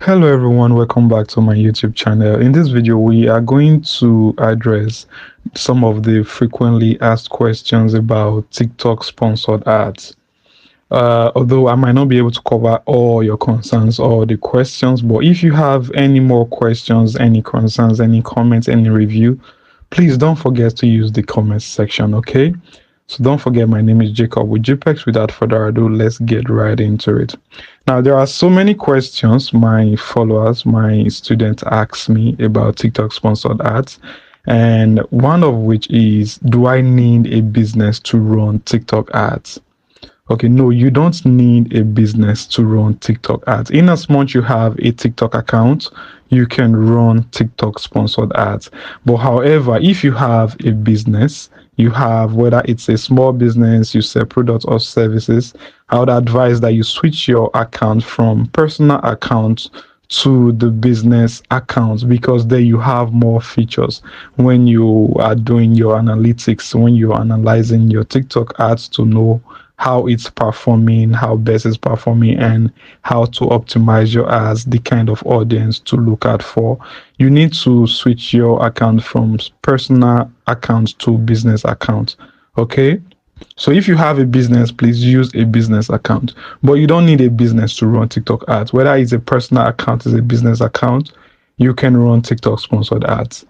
Hello everyone, welcome back to my YouTube channel. In this video, we are going to address some of the frequently asked questions about TikTok sponsored ads. Although I might not be able to cover all your concerns or the questions, but if you have any more questions, any concerns, any comments, any review, please don't forget to use the comments section, okay? So don't forget, my name is Jacob with GpexSkills. Without further ado, let's get right into it. Now, there are so many questions my followers, my students ask me about TikTok sponsored ads. And one of which is, do I need a business to run TikTok ads? Okay, no, you don't need a business to run TikTok ads. In as much you have a TikTok account, you can run TikTok sponsored ads. But however, if you have a business, you have, whether it's a small business, you sell products or services, I would advise that you switch your account from personal account to the business account, because there you have more features when you are doing your analytics, when you're analyzing your TikTok ads to know how it's performing, how best it's performing, and how to optimize your ads, the kind of audience to look at for. You need to switch your account from personal account to business account. Okay. So if you have a business, please use a business account, but you don't need a business to run TikTok ads. Whether it's a personal account, is a business account, you can run TikTok sponsored ads.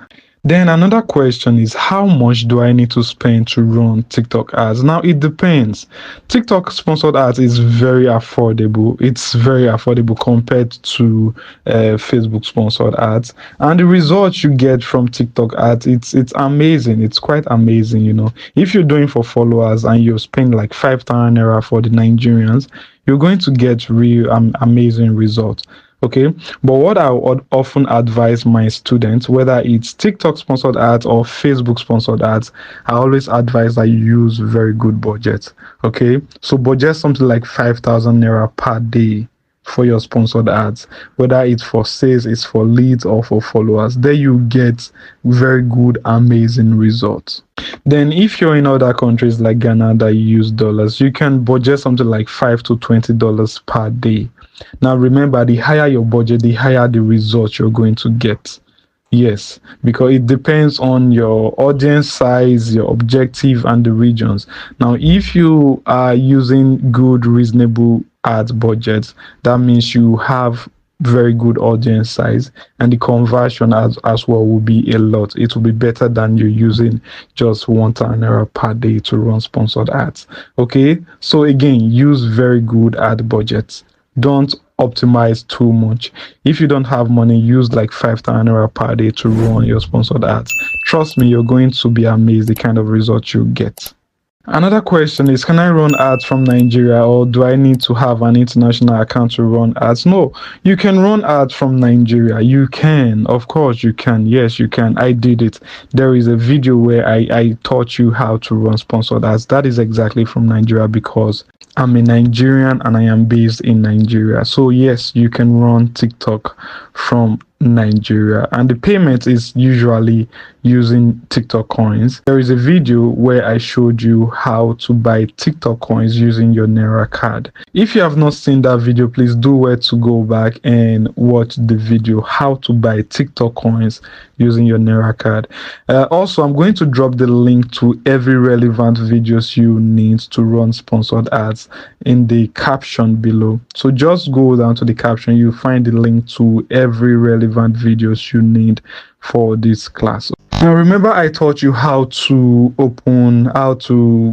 Then another question is, how much do I need to spend to run TikTok ads? Now, it depends. TikTok sponsored ads is very affordable. It's very affordable compared to Facebook sponsored ads. And the results you get from TikTok ads, it's amazing. It's quite amazing, you know. If you're doing for followers and you spend like 5,000 naira for the Nigerians, you're going to get real amazing results. Okay, but what I would often advise my students, whether it's TikTok sponsored ads or Facebook sponsored ads, I always advise that you use very good budgets. Okay, so budget something like 5,000 naira per day for your sponsored ads, whether it's for sales, it's for leads, or for followers. There you get very good, amazing results. Then if you're in other countries like Ghana that you use dollars, you can budget something like $5 to $20 per day. Now remember, the higher your budget, the higher the results you're going to get. Yes, because it depends on your audience size, your objective, and the regions. Now, if you are using good, reasonable ads budgets, that means you have very good audience size, and the conversion as well will be a lot. It will be better than you using just 1,000 naira per day to run sponsored ads. Okay, so again, use very good ad budgets. Don't optimize too much. If you don't have money, use like 5,000 naira per day to run your sponsored ads. Trust me, you're going to be amazed the kind of results you get. Another question is, can I run ads from Nigeria, or do I need to have an international account to run ads? No, you can run ads from Nigeria. You can, of course you can. Yes, you can. I did it. There is a video where I taught you how to run sponsored ads. That is exactly from Nigeria, because I'm a Nigerian and I am based in Nigeria. So yes, you can run TikTok from Nigeria, and the payment is usually using TikTok coins. There is a video where I showed you how to buy TikTok coins using your Naira card. If you have not seen that video, please do where to go back and watch the video how to buy TikTok coins using your Naira card. Also, I'm going to drop the link to every relevant videos you need to run sponsored ads in the caption below. So just go down to the caption, you'll find the link to every relevant videos you need for this class. Now remember, I taught you how to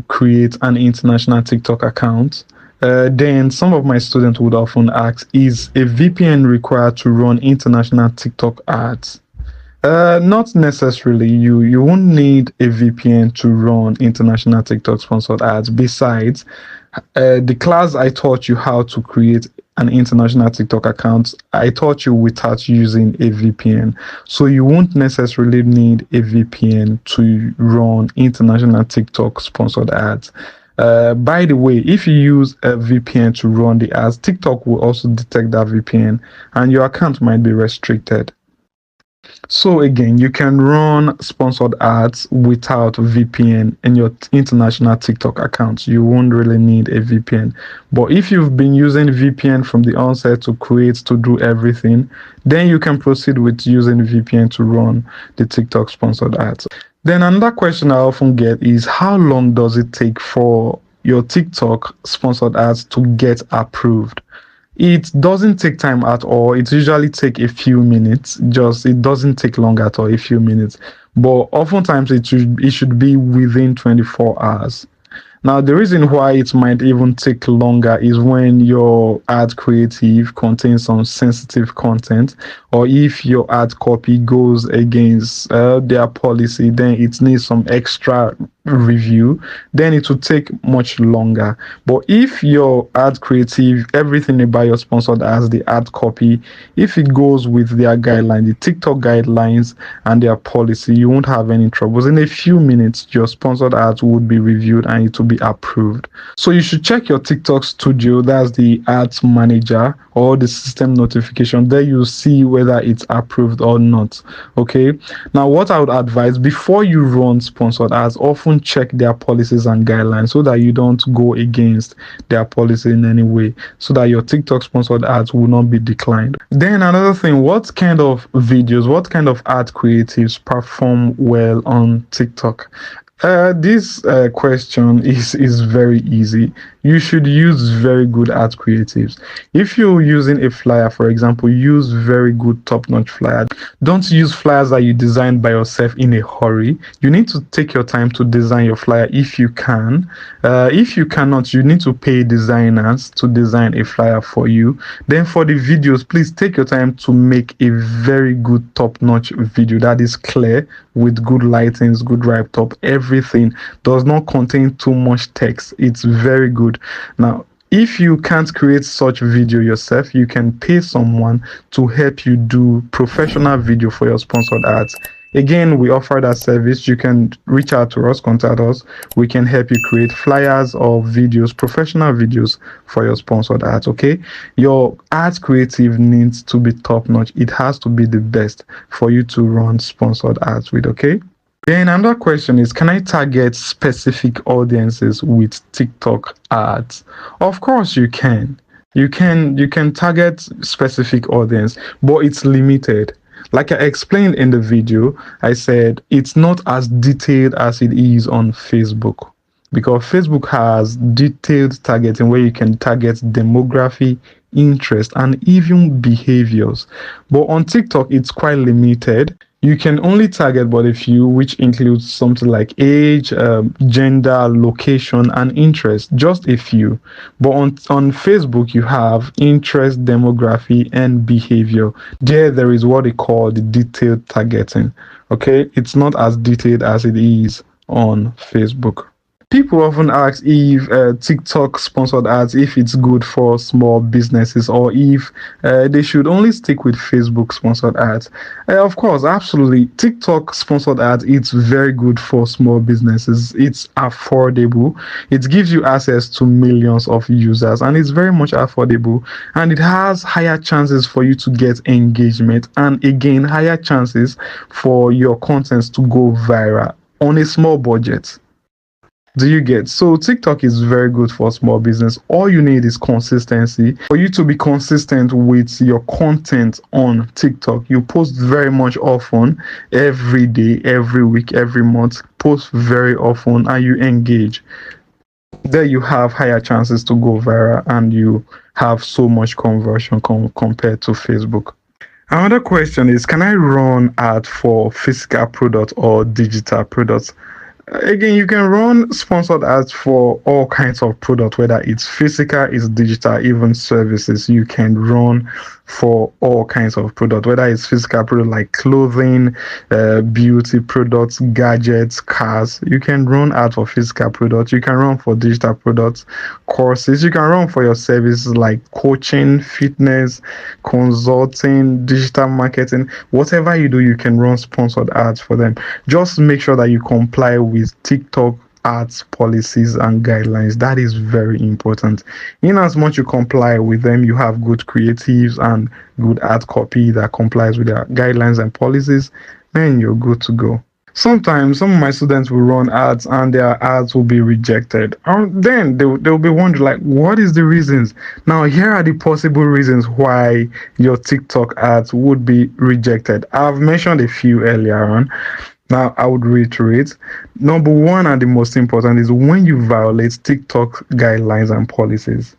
create an international TikTok account. Then some of my students would often ask, is a VPN required to run international TikTok ads? Not necessarily. You won't need a VPN to run international TikTok sponsored ads. Besides, the class I taught you how to create an international TikTok account, I taught you without using a VPN. So you won't necessarily need a VPN to run international TikTok sponsored ads. By the way, if you use a VPN to run the ads, TikTok will also detect that VPN and your account might be restricted. So again, you can run sponsored ads without VPN in your international TikTok account. You won't really need a VPN. But if you've been using VPN from the onset to create, to do everything, then you can proceed with using VPN to run the TikTok sponsored ads. Then another question I often get is, how long does it take for your TikTok sponsored ads to get approved? It doesn't take time at all. It usually take a few minutes. Just it doesn't take long at all, a few minutes. But oftentimes it should be within 24 hours. Now, the reason why it might even take longer is when your ad creative contains some sensitive content, or if your ad copy goes against their policy, then it needs some extra review, then it will take much longer. But if your ad creative, everything about your sponsored ads, the ad copy, if it goes with their guideline, the TikTok guidelines and their policy, you won't have any troubles. In a few minutes, your sponsored ads would be reviewed and it will be approved. So you should check your TikTok studio, that's the ads manager, or the system notification. There you'll see whether it's approved or not. Okay. Now, what I would advise, before you run sponsored ads, often check their policies and guidelines so that you don't go against their policy in any way, so that your TikTok sponsored ads will not be declined. Then another thing, what kind of videos, what kind of ad creatives perform well on TikTok? This question is very easy. You should use very good ad creatives. If you're using a flyer, for example, use very good top-notch flyer. Don't use flyers that you designed by yourself in a hurry. You need to take your time to design your flyer if you can. If you cannot, you need to pay designers to design a flyer for you. Then for the videos, please take your time to make a very good top-notch video that is clear, with good lightings, good write up, everything does not contain too much text. It's very good. Now, if you can't create such video yourself, you can pay someone to help you do professional video for your sponsored ads. Again, we offer that service. You can reach out to us, contact us. We can help you create flyers or videos, professional videos for your sponsored ads. Okay, your ads creative needs to be top notch. It has to be the best for you to run sponsored ads with. Okay. Then another question is, can I target specific audiences with TikTok ads? Of course you can. You can target specific audience, but it's limited. Like I explained in the video, I said it's not as detailed as it is on Facebook, because Facebook has detailed targeting where you can target demography, interest, and even behaviors. But on TikTok, it's quite limited. You can only target but a few, which includes something like age, gender, location, and interest, just a few. But on Facebook, you have interest, demography, and behavior. There is what they call the detailed targeting. Okay, it's not as detailed as it is on Facebook. People often ask if TikTok sponsored ads, if it's good for small businesses, or if they should only stick with Facebook sponsored ads. Of course, absolutely. TikTok sponsored ads, it's very good for small businesses. It's affordable. It gives you access to millions of users, and it's very much affordable. And it has higher chances for you to get engagement, and again, higher chances for your contents to go viral on a small budget. Do you get? So TikTok is very good for small business. All you need is consistency. For you to be consistent with your content on TikTok, you post very much often, every day, every week, every month. Post very often and you engage. There you have higher chances to go viral, and you have so much conversion compared to Facebook. Another question is, can I run ad for physical products or digital products? Again, you can run sponsored ads for all kinds of products, whether it's physical, it's digital, even services. You can run for all kinds of products, whether it's physical product like clothing, beauty products, gadgets, cars. You can run ads for physical products. You can run for digital products, courses. You can run for your services like coaching, fitness, consulting, digital marketing. Whatever you do, you can run sponsored ads for them. Just make sure that you comply with TikTok ads policies and guidelines. That is very important. In as much you comply with them, you have good creatives and good ad copy that complies with their guidelines and policies, then you're good to go. Sometimes some of my students will run ads and their ads will be rejected. And then they'll be wondering, like, what is the reasons? Now, here are the possible reasons why your TikTok ads would be rejected. I've mentioned a few earlier on. Now, I would reiterate. Number one, and the most important, is when you violate TikTok guidelines and policies.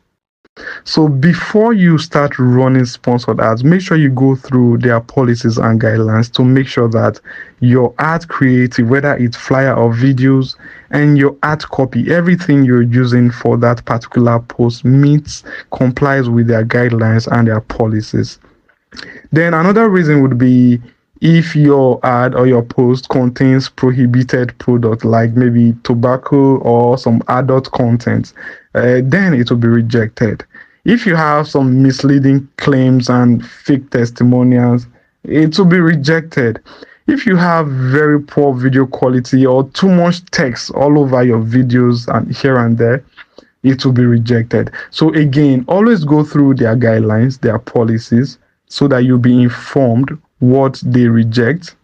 So before you start running sponsored ads, make sure you go through their policies and guidelines to make sure that your ad creative, whether it's flyer or videos, and your ad copy, everything you're using for that particular post complies with their guidelines and their policies. Then another reason would be if your ad or your post contains prohibited product like maybe tobacco or some adult content, then it will be rejected. If you have some misleading claims and fake testimonials, it will be rejected. If you have very poor video quality or too much text all over your videos and here and there, it will be rejected. So again, always go through their guidelines, their policies, so that you'll be informed what they reject,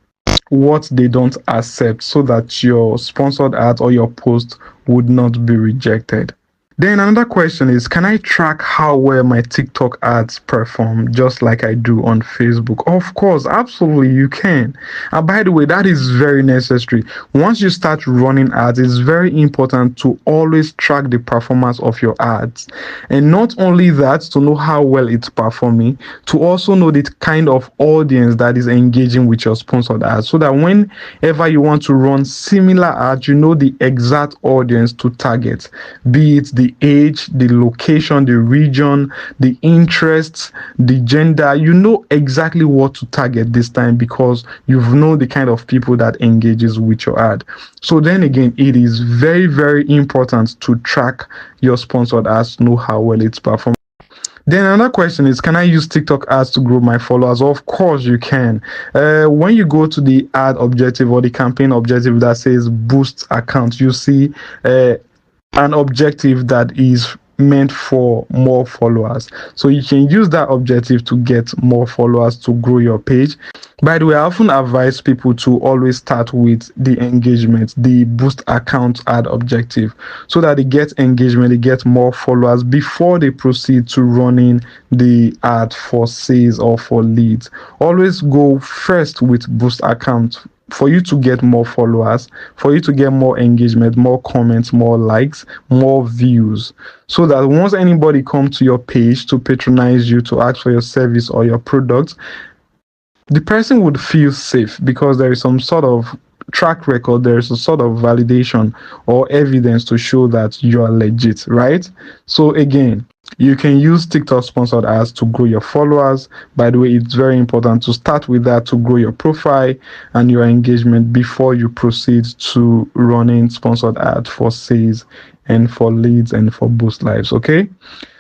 what they don't accept, so that your sponsored ad or your post would not be rejected. Then another question is, can I track how well my TikTok ads perform just like I do on Facebook? Of course, absolutely you can. And by the way, that is very necessary. Once you start running ads, it's very important to always track the performance of your ads. And not only that, to know how well it's performing, to also know the kind of audience that is engaging with your sponsored ads, so that whenever you want to run similar ads, you know the exact audience to target, be it the age, the location, the region, the interests, the gender. You know exactly what to target this time because you've known the kind of people that engages with your ad. So then again, it is very, very important to track your sponsored ads, know how well it's performing. Then another question is, can I use TikTok ads to grow my followers? Of course you can. When you go to the ad objective or the campaign objective that says boost account, you see an objective that is meant for more followers. So you can use that objective to get more followers to grow your page. By the way, I often advise people to always start with the engagement, the boost account ad objective, so that they get engagement, they get more followers before they proceed to running the ad for sales or for leads. Always go first with boost account for you to get more followers, for you to get more engagement, more comments, more likes, more views, so that once anybody comes to your page to patronize you, to ask for your service or your product, the person would feel safe because there is some sort of track record, there is a sort of validation or evidence to show that you are legit, right? So again, you can use TikTok sponsored ads to grow your followers. By the way, it's very important to start with that to grow your profile and your engagement before you proceed to running sponsored ads for sales and for leads and for boost lives. Okay.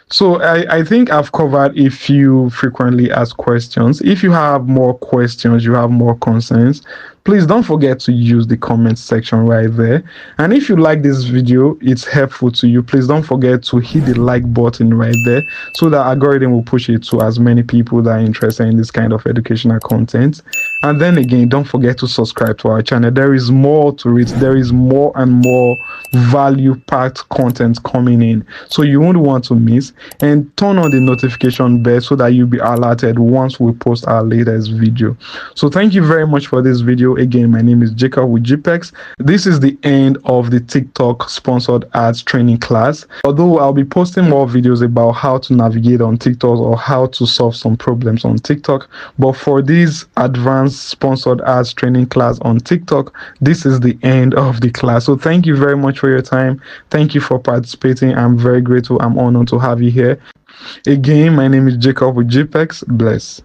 So I think I've covered a few frequently asked questions. If you have more questions, you have more concerns, please don't forget to use the comment section right there. And if you like this video, it's helpful to you, please don't forget to hit the like button right there so that algorithm will push it to as many people that are interested in this kind of educational content. And then again, don't forget to subscribe to our channel. There is more to it. There is more and more value-packed content coming in, so you won't want to miss. And turn on the notification bell so that you'll be alerted once we post our latest video. So thank you very much for this video. Again, my name is Jacob with GPEX. This is the end of the TikTok sponsored ads training class. Although I'll be posting more videos about how to navigate on TikTok or how to solve some problems on TikTok, but for this advanced sponsored ads training class on TikTok, this is the end of the class. So thank you very much for your time. Thank you for participating. I'm very grateful. I'm honored to have you here. Again, my name is Jacob with GPEX. Bless.